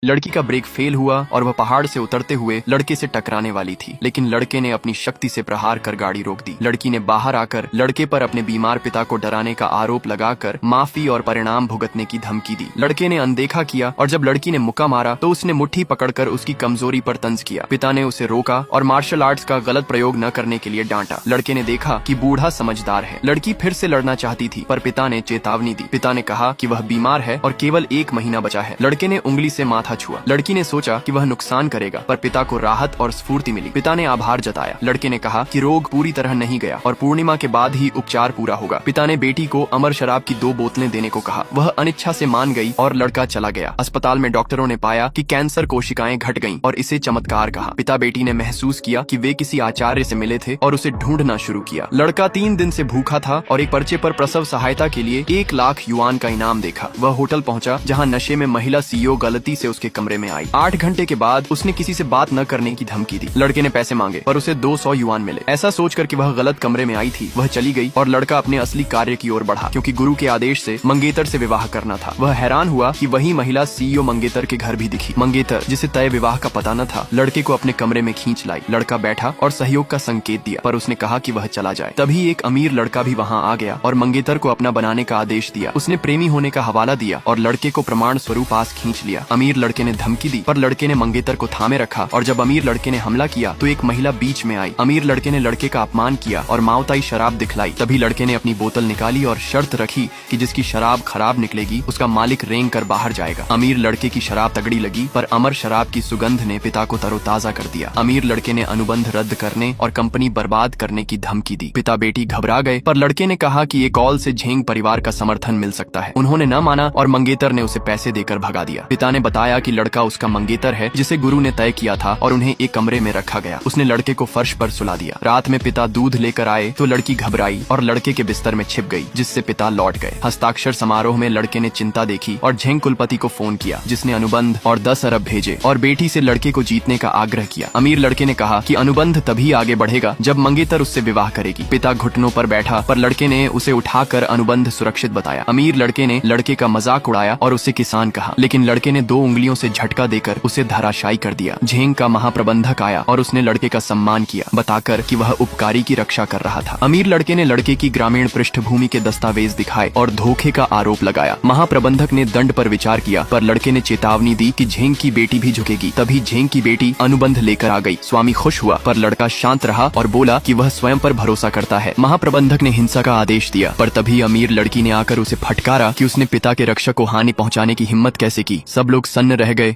लड़की का brake fail हुआ और वह पहाड़ से उतरते हुए लड़के से टकराने वाली थी, लेकिन लड़के ने अपनी शक्ति से प्रहार कर गाड़ी रोक दी। लड़की ने बाहर आकर लड़के पर अपने बीमार पिता को डराने का आरोप लगाकर माफी और परिणाम भुगतने की धमकी दी। लड़के ने अनदेखा किया और जब लड़की ने मुक्का मारा तो उसने मुट्ठी पकड़कर उसकी कमजोरी पर तंज किया। पिता ने उसे रोका और मार्शल आर्ट्स का गलत प्रयोग न करने के लिए डांटा। लड़के ने देखा कि बूढ़ा समझदार है। लड़की फिर से लड़ना चाहती थी, पर पिता ने चेतावनी दी। पिता ने कहा कि वह बीमार है और केवल 1 महीना बचा है। लड़के ने उंगली से माथा छुआ। लड़की ने सोचा कि वह नुकसान करेगा, पर पिता को राहत और स्फूर्ति मिली। पिता ने आभार जताया। लड़के ने कहा कि रोग पूरी तरह नहीं गया और पूर्णिमा के बाद ही उपचार पूरा होगा। पिता ने बेटी को अमर शराब की 2 बोतलें देने को कहा। वह अनिच्छा से मान गई और लड़का चला गया। अस्पताल में डॉक्टरों ने पाया कि कैंसर कोशिकाएं घट गईं और इसे चमत्कार कहा। पिता बेटी ने महसूस किया कि वे किसी आचार्य से मिले थे और उसे ढूंढना शुरू किया। लड़का 3 दिन से भूखा था और एक पर्चे पर प्रसव सहायता के लिए 1 लाख युआन का इनाम देखा। वह होटल पहुंचा जहां नशे में महिला सीईओ गलती से उसके कमरे में आई। 8 घंटे के बाद उसने किसी से बात न करने की धमकी दी। लड़के ने पैसे मांगे पर उसे 200 युआन मिले। ऐसा सोचकर कि वह गलत कमरे में आई थी, वह चली गई और लड़का अपने असली कार्य की ओर बढ़ा, क्योंकि गुरु के आदेश से मंगेतर से विवाह करना था। वह हैरान हुआ कि वही महिला सीईओ मंगेतर के घर भी दिखी। मंगेतर, जिसे तय विवाह का पता न था, लड़के को अपने कमरे में खींच लाई। लड़का बैठा और सहयोग का संकेत दिया, पर उसने कहा कि वह चला जाए। तभी एक अमीर लड़का भी वहाँ आ गया और मंगेतर को अपना बनाने का आदेश दिया। उसने प्रेमी होने का हवाला दिया और लड़के को प्रमाण स्वरूप पास खींच लिया। अमीर लड़के ने धमकी दी, पर लड़के ने मंगेतर को थामे रखा और जब अमीर लड़के ने हमला किया तो एक महिला बीच में आई। अमीर लड़के ने लड़के का अपमान किया और माओताई शराब दिखलाई। तभी लड़के ने अपनी बोतल निकाली और शर्त रखी कि जिसकी शराब खराब निकलेगी उसका मालिक रेंग कर बाहर जाएगा। अमीर लड़के की शराब तगड़ी लगी, पर अमर शराब की सुगंध ने पिता को तरोताजा कर दिया। अमीर लड़के ने अनुबंध रद्द करने और कंपनी बर्बाद करने की धमकी दी। पिता बेटी घबरा गए, पर लड़के ने कहा कि एक कॉल से झेंग परिवार का समर्थन मिल सकता है। उन्होंने न माना और मंगेतर ने उसे पैसे देकर भगा दिया। पिता ने बताया कि लड़का उसका मंगेतर है जिसे गुरु ने तय किया था और उन्हें एक कमरे में रखा गया। उसने लड़के को फर्श पर सुला दिया। रात में पिता दूध लेकर आए तो लड़की घबराई और लड़के के बिस्तर में छिप गई, जिससे पिता लौट गए। हस्ताक्षर समारोह में लड़के ने चिंता देखी और झेंग कुलपति को फोन किया, जिसने अनुबंध और 10 अरब भेजे और बेटी से लड़के को जीतने का आग्रह किया। अमीर लड़के ने कहा कि अनुबंध तभी आगे बढ़ेगा जब मंगेतर उससे विवाह करेगी। पिता घुटनों पर बैठा, पर लड़के ने उसे उठाकर अनुबंध सुरक्षित बताया। अमीर लड़के ने लड़के का मजाक उड़ाया और उसे किसान कहा, लेकिन लड़के ने 2 उंगलियों से झटका देकर उसे धराशायी कर दिया। झेंग का महाप्रबंधक आया और उसने लड़के का सम्मान किया, बताकर कि वह उपकारी की रक्षा कर रहा था। अमीर लड़के ने लड़के की ग्रामीण पृष्ठभूमि के दस्तावेज दिखाए और धोखे का आरोप लगाया। महाप्रबंधक ने दंड पर विचार किया, पर लड़के ने चेतावनी दी कि झेंग की बेटी भी झुकेगी। तभी झेंग की बेटी अनुबंध लेकर आ गई। स्वामी खुश हुआ, पर लड़का शांत रहा और बोला कि वह स्वयं पर भरोसा करता है। महाप्रबंधक ने हिंसा का आदेश दिया, पर तभी अमीर लड़की ने आकर उसे फटकारा कि उसने पिता के रक्षक को हानि पहुंचाने की हिम्मत कैसे की। सब लोग सन्न रह गए।